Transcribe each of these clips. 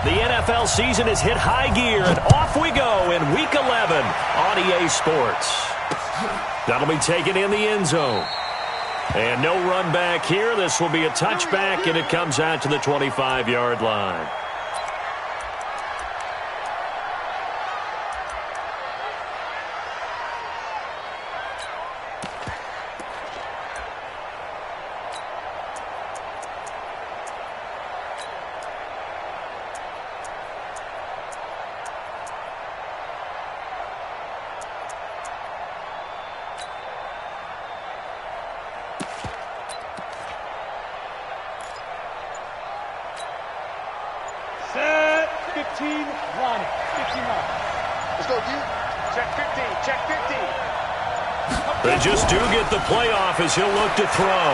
The NFL season has hit high gear, and off we go in Week 11 on EA Sports. That'll be taken in the end zone. And no run back here. This will be a touchback, and it comes out to the 25-yard line. They just do get the playoff as he'll look to throw.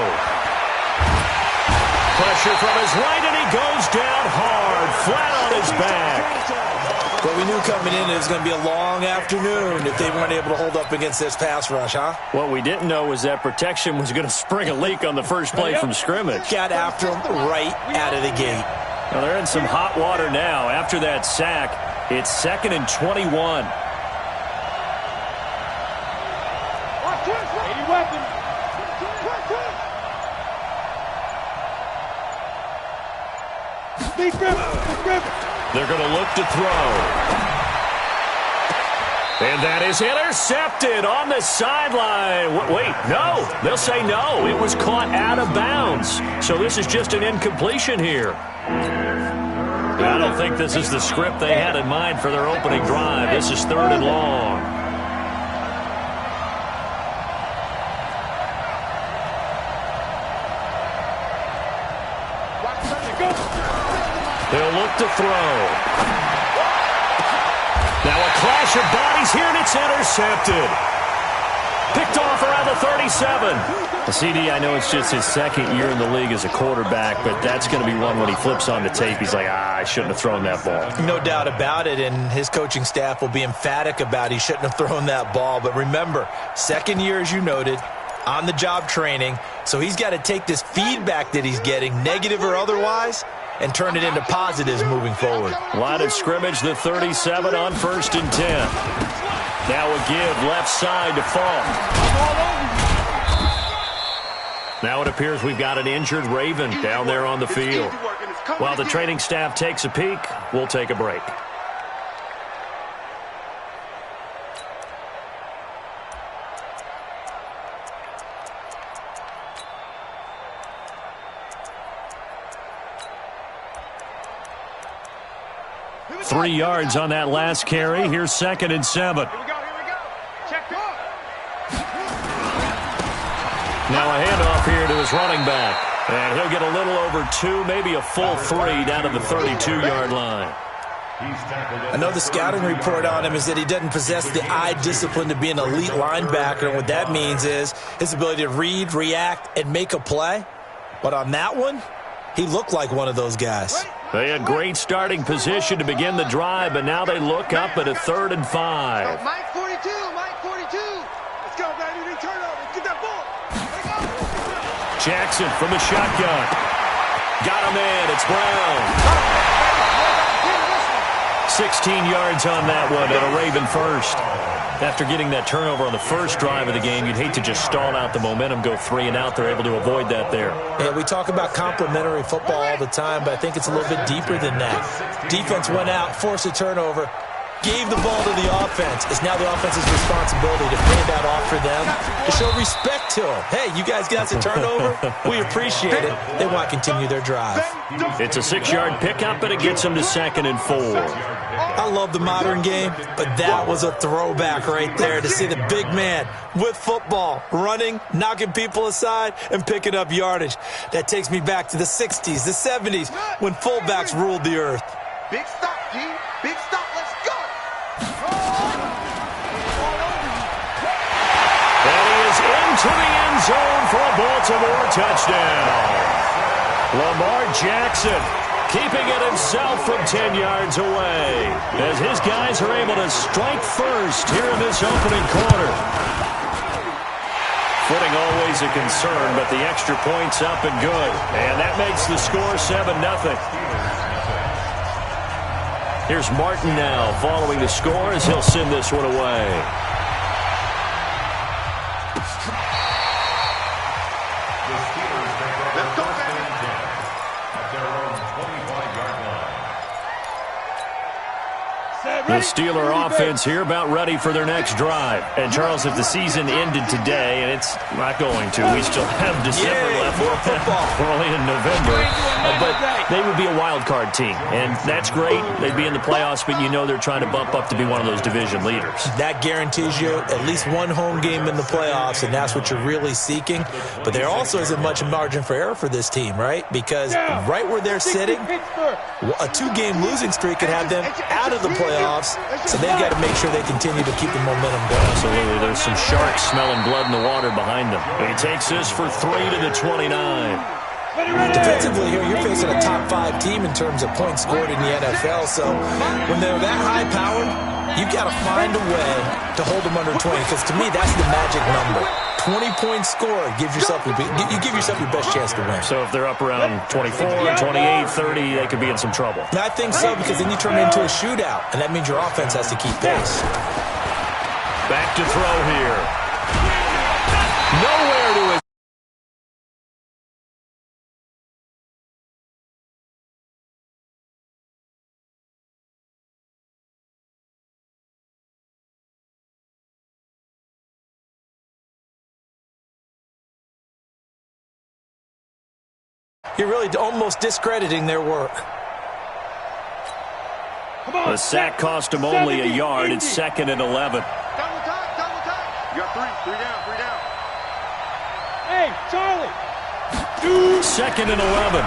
Pressure from his right, and he goes down hard, flat on his back. But we knew coming in it was going to be a long afternoon if they weren't able to hold up against this pass rush, huh? What we didn't know was that protection was going to spring a leak on the first play from scrimmage. Got after him right out of the gate. Well, they're in some hot water now. After that sack, it's 2nd and 21. They're going to look to throw. And that is intercepted on the sideline. Wait, no. They'll say no. It was caught out of bounds. So this is just an incompletion here. I don't think this is the script they had in mind for their opening drive. This is 3rd and long. They'll look to throw. Now a clash of bodies here, and it's intercepted. Picked off around the 37. The CD, I know it's just his 2nd year in the league as a quarterback, but that's going to be one when he flips on the tape. He's like, I shouldn't have thrown that ball. No doubt about it, and his coaching staff will be emphatic about he shouldn't have thrown that ball. But remember, 2nd year, as you noted, on-the-job training, so he's got to take this feedback that he's getting, negative or otherwise, and turn it into positives moving forward. Line of scrimmage, the 37 on 1st and 10. Now a give left side to Fall. Now it appears we've got an injured Raven down there on the field. While the training staff takes a peek, we'll take a break. Three yards on that last carry. Here's 2nd and 7. Now a handoff here to his running back. And he'll get a little over 2, maybe a full 3 down to the 32-yard line. I know the scouting report on him is that he doesn't possess the eye discipline to be an elite linebacker. And what that means is his ability to read, react, and make a play. But on that one, he looked like one of those guys. They had great starting position to begin the drive, but now they look up at a 3rd and 5. Mike 42, Mike 42. Let's go, baby. Return over. Let's get that ball. Jackson from the shotgun. Got him in. It's Brown. 16 yards on that one, and a Raven first. After getting that turnover on the first drive of the game, you'd hate to just stall out the momentum, go 3 and out. They're able to avoid that there. Yeah, we talk about complementary football all the time, but I think it's a little bit deeper than that. Defense went out, forced a turnover, gave the ball to the offense. It's now the offense's responsibility to pay that off for them, to show respect to them. Hey, you guys got a turnover? We appreciate it. They want to continue their drive. It's a 6-yard pickup, and it gets them to 2nd and 4. I love the modern game, but that was a throwback right there to see the big man with football, running, knocking people aside, and picking up yardage. That takes me back to the 60s, the 70s, when fullbacks ruled the earth. Big stop, G. Big stop. Let's go. And he is into the end zone for a Baltimore touchdown. Lamar Jackson keeping it himself from 10 yards away as his guys are able to strike first here in this opening quarter. Footing always a concern, but the extra point's up and good. And that makes the score 7-0. Here's Martin now following the score as he'll send this one away. The Steeler offense here about ready for their next drive. And, Charles, if the season ended today, and it's not going to, we still have December left. More football. We're only in November. But they would be a wild card team, and that's great. They'd be in the playoffs, but you know they're trying to bump up to be one of those division leaders. That guarantees you at least one home game in the playoffs, and that's what you're really seeking. But there also isn't much margin for error for this team, right? Because right where they're sitting, a two-game losing streak could have them out of the playoffs. So they've got to make sure they continue to keep the momentum going. Absolutely. There's some sharks smelling blood in the water behind them. He takes this for 3 to the 29. Defensively here, you're facing a top 5 team in terms of points scored in the NFL. So when they're that high-powered, you've got to find a way to hold them under 20. Because to me, that's the magic number. 20-point score, you give yourself your best chance to win. So if they're up around 24, 28, 30, they could be in some trouble. And I think so, because then you turn it into a shootout, and that means your offense has to keep pace. Back to throw here. Nowhere to his. You're really almost discrediting their work. The sack cost him only a yard. It's 2nd and 11. Double time. You got three down. Hey, Charlie. 2nd and 11.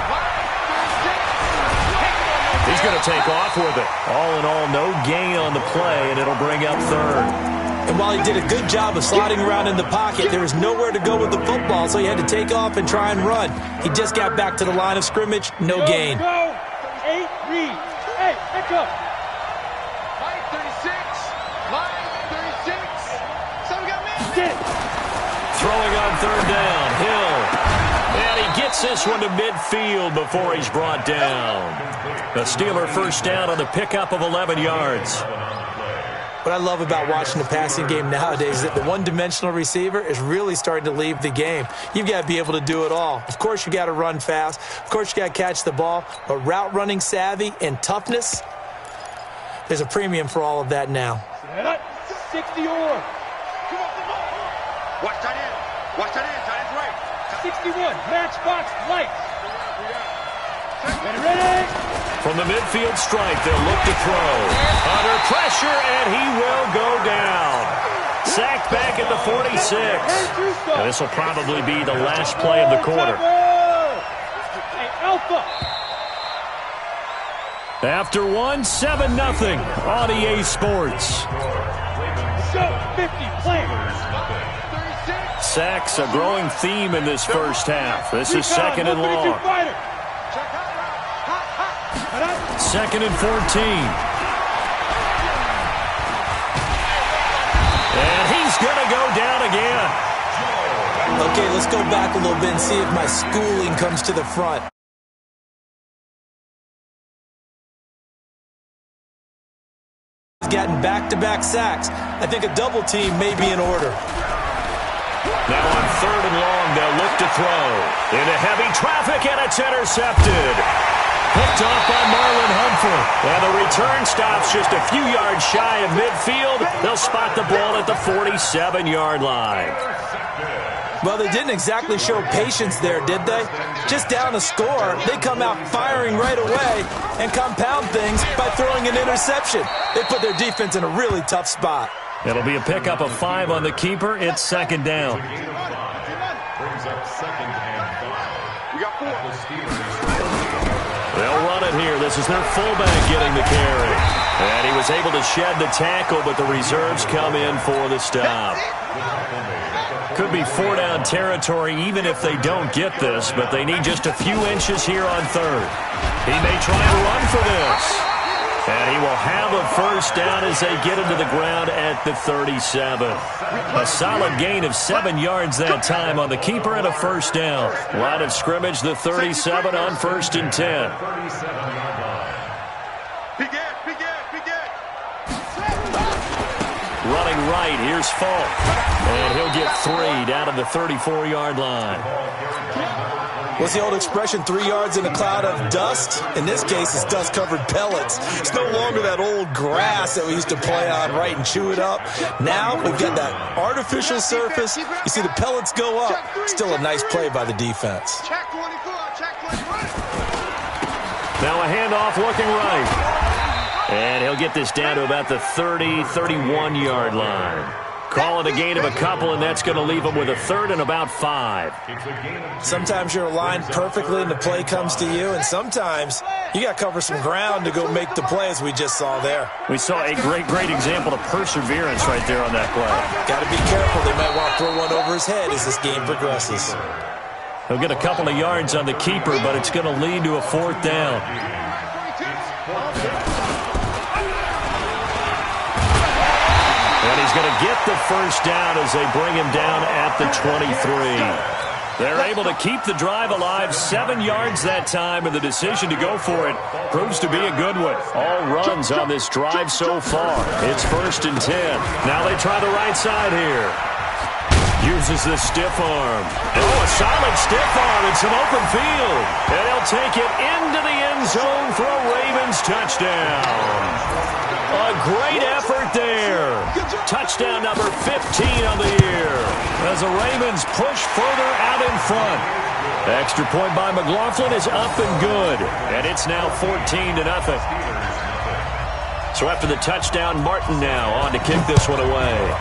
He's going to take off with it. All in all, no gain on the play, and it'll bring up 3rd. And while he did a good job of sliding around in the pocket, there was nowhere to go with the football, so he had to take off and try and run. He just got back to the line of scrimmage, no gain. Go. 8, read. Hey, back up. Line 36. So we got man. Throwing on 3rd down, Hill. And he gets this one to midfield before he's brought down. The Steeler first down on the pickup of 11 yards. What I love about watching the passing game nowadays is that the one-dimensional receiver is really starting to leave the game. You've got to be able to do it all. Of course, you got to run fast. Of course, you got to catch the ball. But route running savvy and toughness, there's a premium for all of that now. 60 or. Watch tight end. Tight end's right. 61. Matchbox lights. Ready. From the midfield stripe, they'll look to throw. Under pressure, and he will go down. Sacked back at the 46. And this will probably be the last play of the quarter. Hey, Alpha. After 7-0 on EA Sports. Go, 50 players. Sacks a growing theme in this first half. This is 2nd and long. 2nd and 14. And he's going to go down again. Okay, let's go back a little bit and see if my schooling comes to the front. He's gotten back-to-back sacks. I think a double team may be in order. Now on 3rd and long, they'll look to throw. Into heavy traffic, and it's intercepted. Picked off by Marlon Humphrey. And the return stops just a few yards shy of midfield. They'll spot the ball at the 47-yard line. Well, they didn't exactly show patience there, did they? Just down a score, they come out firing right away and compound things by throwing an interception. They put their defense in a really tough spot. It'll be a pickup of 5 on the keeper. It's 2nd down. Brings up 2nd and 5. We got 4. They'll run it here. This is their fullback getting the carry. And he was able to shed the tackle, but the reserves come in for the stop. Could be 4-down territory even if they don't get this, but they need just a few inches here on 3rd. He may try to run for this. And he will have a first down as they get him to the ground at the 37. A solid gain of 7 yards that time on the keeper and a first down. Line of scrimmage, the 37 on 1st and 10. Begin. Running right, here's Falk. And he'll get 3 down to the 34-yard line. What's the old expression, 3 yards in a cloud of dust? In this case, it's dust-covered pellets. It's no longer that old grass that we used to play on, right, and chew it up. Now we've got that artificial surface. You see the pellets go up. Still a nice play by the defense. Check 24, check 24. Now a handoff looking right. And he'll get this down to about the 31-yard line. Call it a gain of a couple, and that's going to leave him with a third and about 5. Sometimes you're aligned perfectly and the play comes to you, and sometimes you got to cover some ground to go make the play, as we just saw there. We saw a great example of perseverance right there on that play. Got to be careful. They might want to throw one over his head as this game progresses. He'll get a couple of yards on the keeper, but it's going to lead to a 4th down. And he's going to get the first down as they bring him down at the 23. They're able to keep the drive alive, 7 yards that time, and the decision to go for it proves to be a good one. All runs on this drive so far. It's 1st and 10. Now they try the right side here. Uses the stiff arm. Oh, a solid stiff arm and some open field. And he'll take it into the end zone for a Ravens touchdown. A great effort there. Touchdown number 15 on the year as the Ravens push further out in front. Extra point by McLaughlin is up and good, and it's now 14-0. So after the touchdown, Martin now on to kick this one away.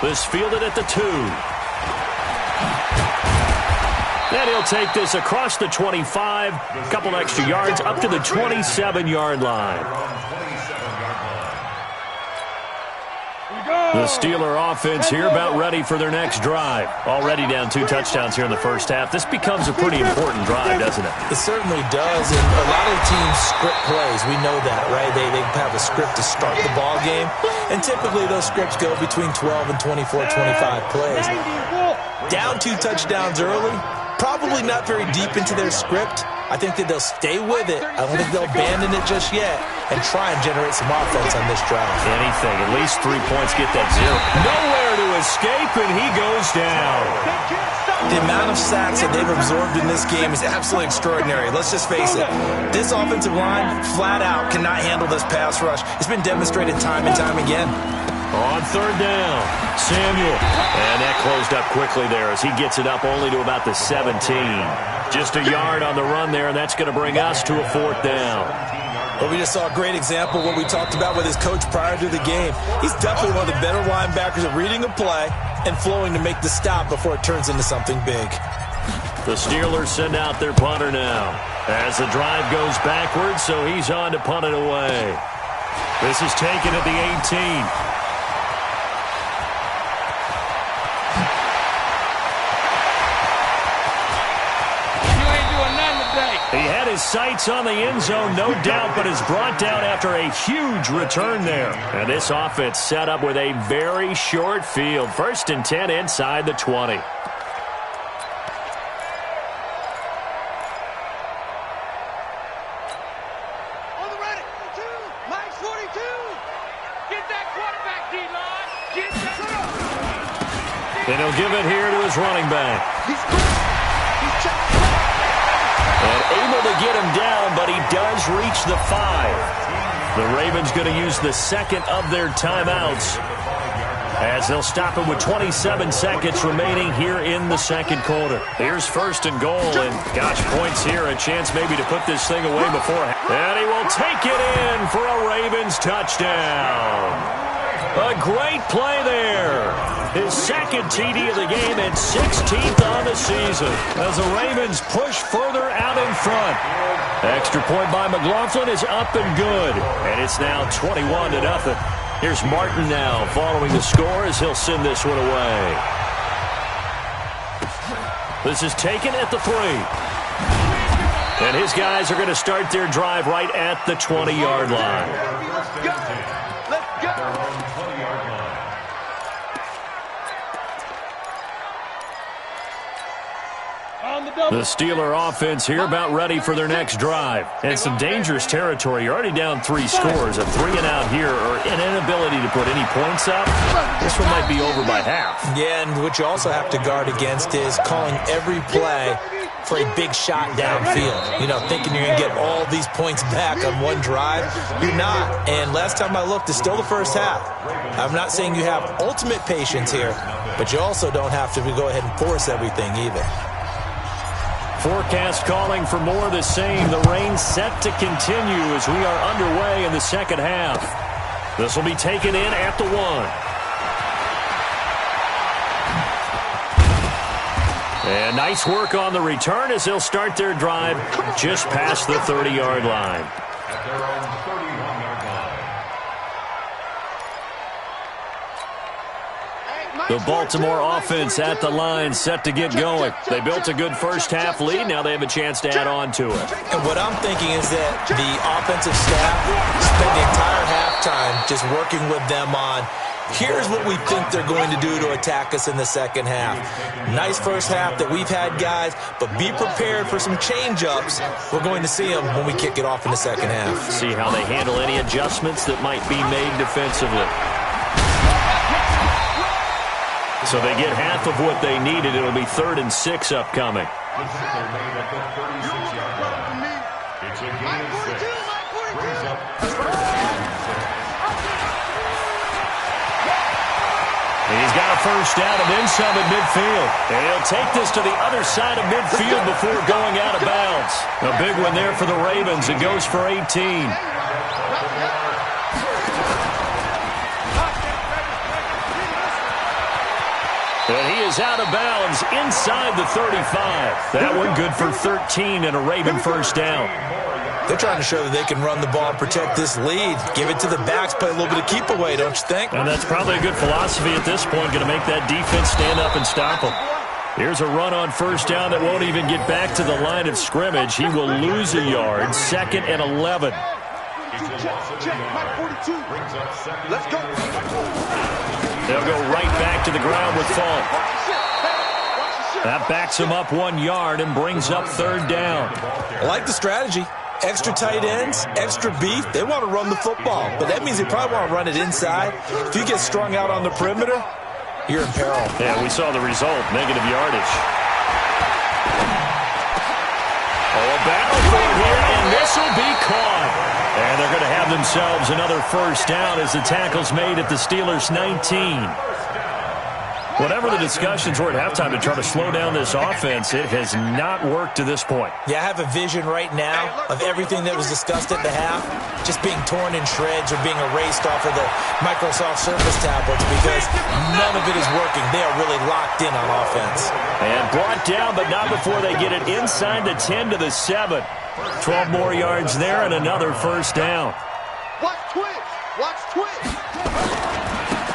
This fielded at the 2. Then he'll take this across the 25, a couple extra yards up to the 27-yard line. The Steeler offense here about ready for their next drive. Already down 2 touchdowns here in the first half. This becomes a pretty important drive, doesn't it? It certainly does, and a lot of teams script plays. We know that, right? They have a script to start the ball game, and typically those scripts go between 12 and 24, 25 plays. Down 2 touchdowns early, probably not very deep into their script. I think that they'll stay with it. I don't think they'll abandon it just yet and try and generate some offense on this drive. Anything. At least 3 points, get that 0. Nowhere to escape, and he goes down. The amount of sacks that they've absorbed in this game is absolutely extraordinary. Let's just face it. This offensive line, flat out, cannot handle this pass rush. It's been demonstrated time and time again. On 3rd down, Samuel. And that closed up quickly there as he gets it up only to about the 17. Just a yard on the run there, and that's going to bring us to a 4th down. Well, we just saw a great example of what we talked about with his coach prior to the game. He's definitely one of the better linebackers at reading a play and flowing to make the stop before it turns into something big. The Steelers send out their punter now as the drive goes backwards, so he's on to punt it away. This is taken at the 18. He had his sights on the end zone, no doubt, but is brought down after a huge return there. And this offense set up with a very short field. 1st and 10 inside the 20. On the ready, 2, Mike's 42. Get that quarterback, D-line. Get that. And he'll give it here to his running back. He's quick. He's checked. And able to get him down, but he does reach the 5. The Ravens going to use the second of their timeouts as they'll stop him with 27 seconds remaining here in the second quarter. Here's 1st and goal, and gosh, points here, a chance maybe to put this thing away before. And he will take it in for a Ravens touchdown. A great play there. His second TD of the game and 16th on the season as the Ravens push further out in front. Extra point by McLaughlin is up and good, and it's now 21-0. Here's Martin now following the score as he'll send this one away. This is taken at the 3. And his guys are going to start their drive right at the 20-yard line. Let's go. Let's go. On the The Steeler offense here about ready for their next drive. And some dangerous territory. You're already down 3 scores. A 3-and-out here or an inability to put any points up. This one might be over by half. Yeah, and what you also have to guard against is calling every play for a big shot downfield. You know, thinking you're going to get all these points back on one drive. You're not. And last time I looked, it's still the first half. I'm not saying you have ultimate patience here, but you also don't have to go ahead and force everything either. Forecast calling for more of the same. The rain set to continue as we are underway in the second half. This will be taken in at the 1. And nice work on the return as they'll start their drive just past the 30-yard line. The Baltimore offense at the line set to get going. They built a good first-half lead. Now they have a chance to add on to it. And what I'm thinking is that the offensive staff spent the entire halftime just working with them on, here's what we think they're going to do to attack us in the second half. Nice first half that we've had, guys, but be prepared for some change-ups. We're going to see them when we kick it off in the second half. See how they handle any adjustments that might be made defensively. So they get half of what they needed. It'll be 3rd and 6 upcoming. He's got a first down and then some at midfield. And he'll take this to the other side of midfield before going out of bounds. A big one there for the Ravens. It goes for 18. And he is out of bounds inside the 35. That one good for 13 and a Raven first down. They're trying to show that they can run the ball and protect this lead. Give it to the backs, play a little bit of keep away, don't you think? And that's probably a good philosophy at this point, going to make that defense stand up and stop them. Here's a run on first down that won't even get back to the line of scrimmage. He will lose a yard, 2nd and 11. Let's go. They'll go right back to the ground with Funk. That backs him up 1 yard and brings up 3rd down. I like the strategy. Extra tight ends, extra beef. They want to run the football, but that means they probably want to run it inside. If you get strung out on the perimeter, you're in peril. Yeah, we saw the result, negative yardage. Oh, a battle for it here, and this will be caught. And they're going to have themselves another first down as the tackle's made at the Steelers' 19. Whatever the discussions were at halftime to try to slow down this offense, it has not worked to this point. Yeah, I have a vision right now of everything that was discussed at the half just being torn in shreds or being erased off of the Microsoft Surface tablets because none of it is working. They are really locked in on offense. And brought down, but not before they get it inside the 10 to the 7. 12 more yards there and another first down. Watch twitch. Watch twitch.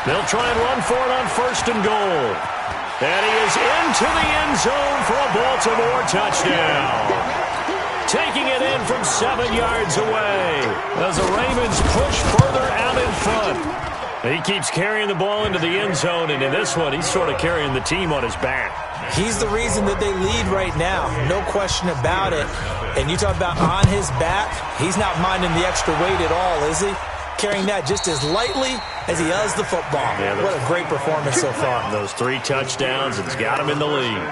They'll try and run for it on 1st and goal. And he is into the end zone for a Baltimore touchdown. Taking it in from 7 yards away as the Ravens push further out in front. He keeps carrying the ball into the end zone, and in this one, he's sort of carrying the team on his back. He's the reason that they lead right now. No question about it. And you talk about on his back, he's not minding the extra weight at all, is he? Carrying that just as lightly as he does the football. Yeah, what a great performance so far. Those 3 touchdowns, it's got him in the lead.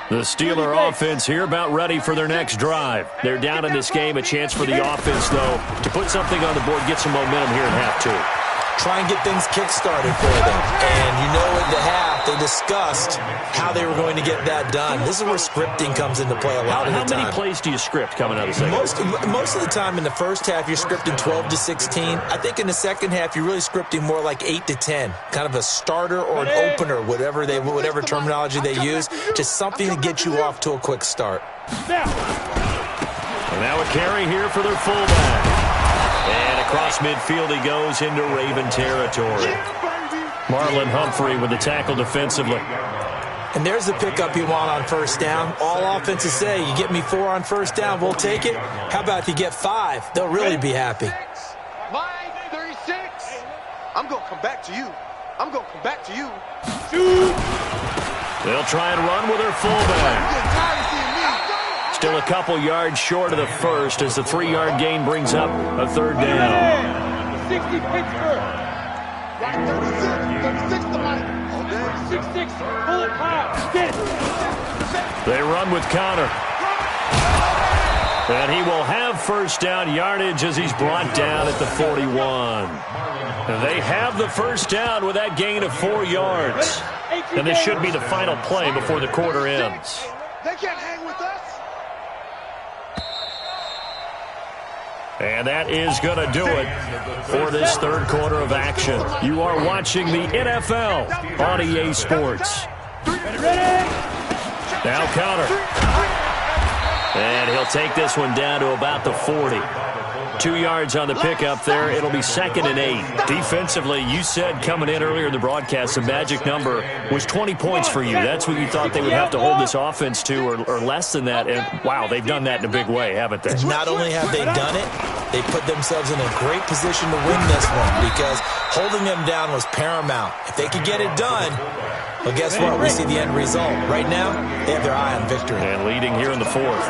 The Steeler offense here about ready for their next drive. They're down in this game. A chance for the offense, though, to put something on the board, get some momentum here in half 2. Try and get things kick-started for them. And you know at the half, they discussed how they were going to get that done. This is where scripting comes into play a lot of the time. How many plays do you script coming out of the second? Most of the time in the first half, you're scripting 12 to 16. I think in the second half, you're really scripting more like 8 to 10. Kind of a starter or an opener, whatever terminology they use. Just something to get you off to a quick start. And now a carry here for their fullback. And across midfield he goes into Raven territory. Marlon Humphrey with the tackle defensively. And there's the pickup you want on first down. All offenses say, you get me 4 on first down, we'll take it. How about if you get 5? They'll really be happy. Line 36. I'm going to come back to you. I'm going to come back to you. Shoot. They'll try and run with their fullback. I'm getting tired of seeing me. Still a couple yards short of the first as the 3-yard gain brings up a third down. 60 Pittsburgh. 36 to Mike. 6-6. Pull it high. Get it. They run with Connor. And he will have first down yardage as he's brought down at the 41. And they have the first down with that gain of 4 yards. And this should be the final play before the quarter ends. They can't hang with us. And that is going to do it for this third quarter of action. You are watching the NFL on EA Sports. Now Connor. And he'll take this one down to about the 40. 2 yards on the pickup there. It'll be 2nd and 8. Defensively, you said coming in earlier in the broadcast, the magic number was 20 points for you. That's what you thought they would have to hold this offense to, or less than that. And, wow, they've done that in a big way, haven't they? Not only have they done it, they put themselves in a great position to win this one because holding them down was paramount. If they could get it done, well, guess what? We see the end result. Right now, they have their eye on victory. And leading here in the 4th.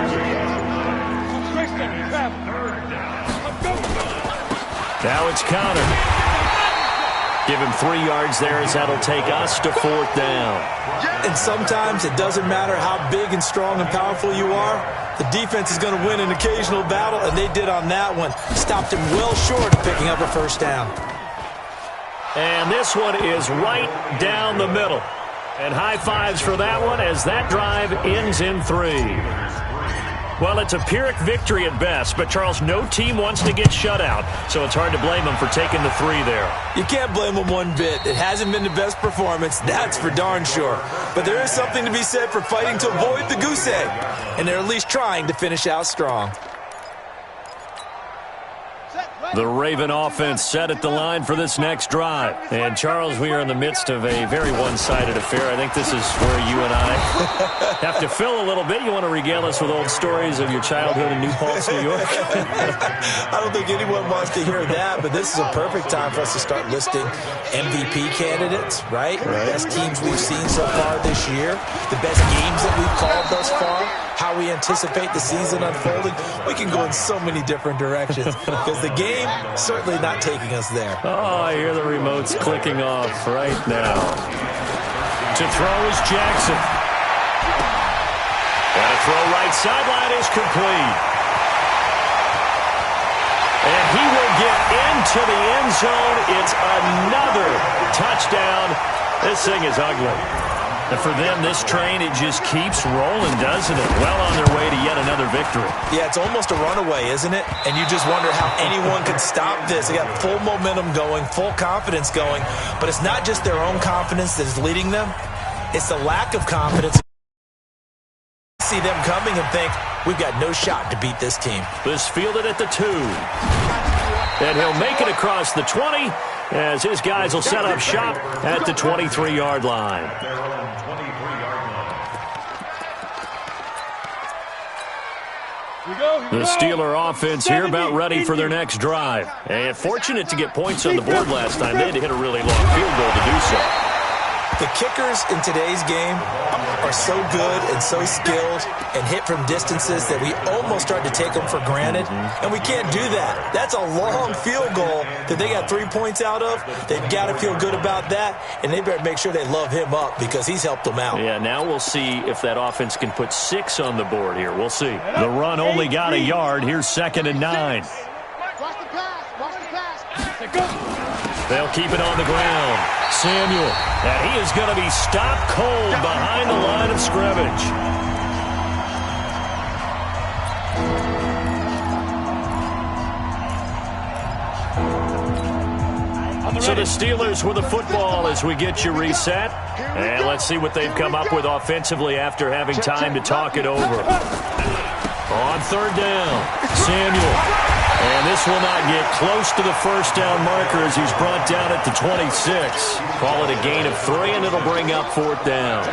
Now it's Connor. Give him 3 yards there as that'll take us to 4th down. And sometimes it doesn't matter how big and strong and powerful you are. The defense is going to win an occasional battle, and they did on that one. Stopped him well short of picking up a first down. And this one is right down the middle. And high fives for that one as that drive ends in 3. Well, it's a Pyrrhic victory at best, but, Charles, no team wants to get shut out, so it's hard to blame them for taking the 3 there. You can't blame them one bit. It hasn't been the best performance, that's for darn sure. But there is something to be said for fighting to avoid the goose egg, and they're at least trying to finish out strong. The Raven offense set at the line for this next drive. And, Charles, we are in the midst of a very one-sided affair. I think this is where you and I have to fill a little bit. You want to regale us with old stories of your childhood in New Paltz, New York? I don't think anyone wants to hear that, but this is a perfect time for us to start listing MVP candidates, right? The best teams we've seen so far this year, the best games that we've called thus far, how we anticipate the season unfolding. We can go in so many different directions because the game certainly not taking us there. Oh, I hear the remotes clicking off right now. To throw is Jackson. And a throw right sideline is complete. And he will get into the end zone. It's another touchdown. This thing is ugly. And for them, this train, it just keeps rolling, doesn't it? Well on their way to yet another victory. Yeah, it's almost a runaway, isn't it? And you just wonder how anyone can stop this. They got full momentum going, full confidence going. But it's not just their own confidence that is leading them. It's the lack of confidence. See them coming and think, we've got no shot to beat this team. This fielded at the 2. And he'll make it across the 20 as his guys will set up shop at the 23-yard line. The Steeler offense here about ready for their next drive. And fortunate to get points on the board last time. They had to hit a really long field goal to do so. The kickers in today's game are so good and so skilled and hit from distances that we almost start to take them for granted, and we can't do that. That's a long field goal that they got 3 points out of. They've got to feel good about that, and they better make sure they love him up because he's helped them out. Yeah, now we'll see if that offense can put 6 on the board here. We'll see. The run only got a yard. Here's 2nd and 9. Watch the pass. Watch the pass. They'll keep it on the ground. Samuel, and he is going to be stopped cold behind the line of scrimmage. So the Steelers with the football as we get you reset. And let's see what they've come up with offensively after having time to talk it over. On 3rd down, Samuel. And this will not get close to the first down marker as he's brought down at the 26. Call it a gain of 3, and it'll bring up 4th down.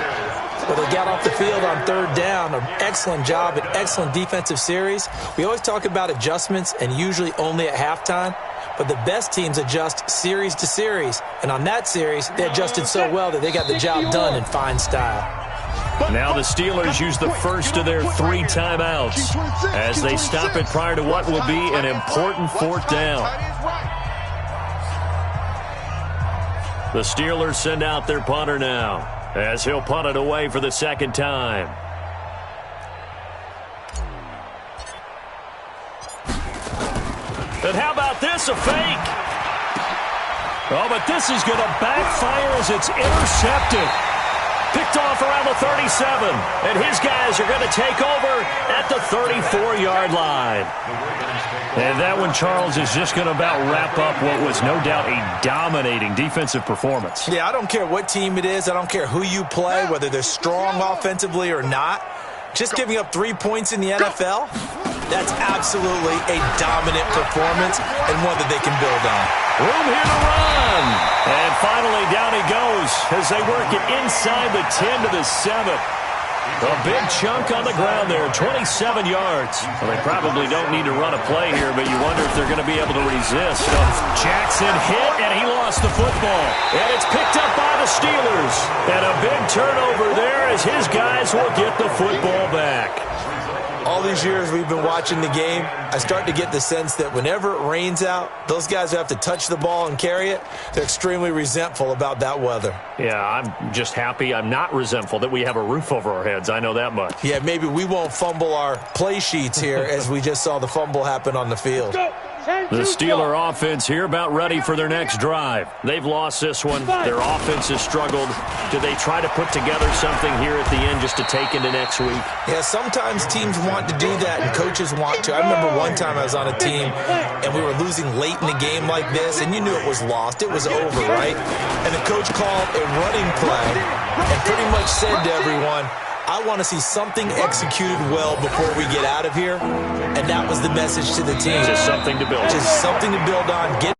Well, they got off the field on third down. An excellent job, an excellent defensive series. We always talk about adjustments, and usually only at halftime. But the best teams adjust series to series. And on that series, they adjusted so well that they got the job done in fine style. Now the Steelers use the first of their 3 timeouts as they stop it prior to what will be an important 4th down. The Steelers send out their punter now as he'll punt it away for the 2nd time. And how about this, a fake? Oh, but this is going to backfire as it's intercepted. Picked off around the 37, and his guys are going to take over at the 34-yard line. And that one, Charles, is just going to about wrap up what was no doubt a dominating defensive performance. Yeah, I don't care what team it is. I don't care who you play, whether they're strong offensively or not. Just giving up 3 points in the NFL, that's absolutely a dominant performance and one that they can build on. Room here to run. And finally, down he goes as they work it inside the 10 to the 7. A big chunk on the ground there, 27 yards. Well, they probably don't need to run a play here, but you wonder if they're going to be able to resist. Jackson hit, and he lost the football. And it's picked up by the Steelers. And a big turnover there as his guys will get the football back. All these years we've been watching the game, I start to get the sense that whenever it rains out, those guys who have to touch the ball and carry it, they're extremely resentful about that weather. Yeah, I'm just happy I'm not resentful that we have a roof over our heads. I know that much. Yeah, maybe we won't fumble our play sheets here as we just saw the fumble happen on the field. The Steeler offense here about ready for their next drive. They've lost this one. Their offense has struggled. Do they try to put together something here at the end just to take into next week? Yeah, sometimes teams want to do that and coaches want to. I remember one time I was on a team and we were losing late in the game like this, and you knew it was lost. It was over, right? And the coach called a running play and pretty much said to everyone, I want to see something executed well before we get out of here. And that was the message to the team. Just something to build on. Just something to build on. Get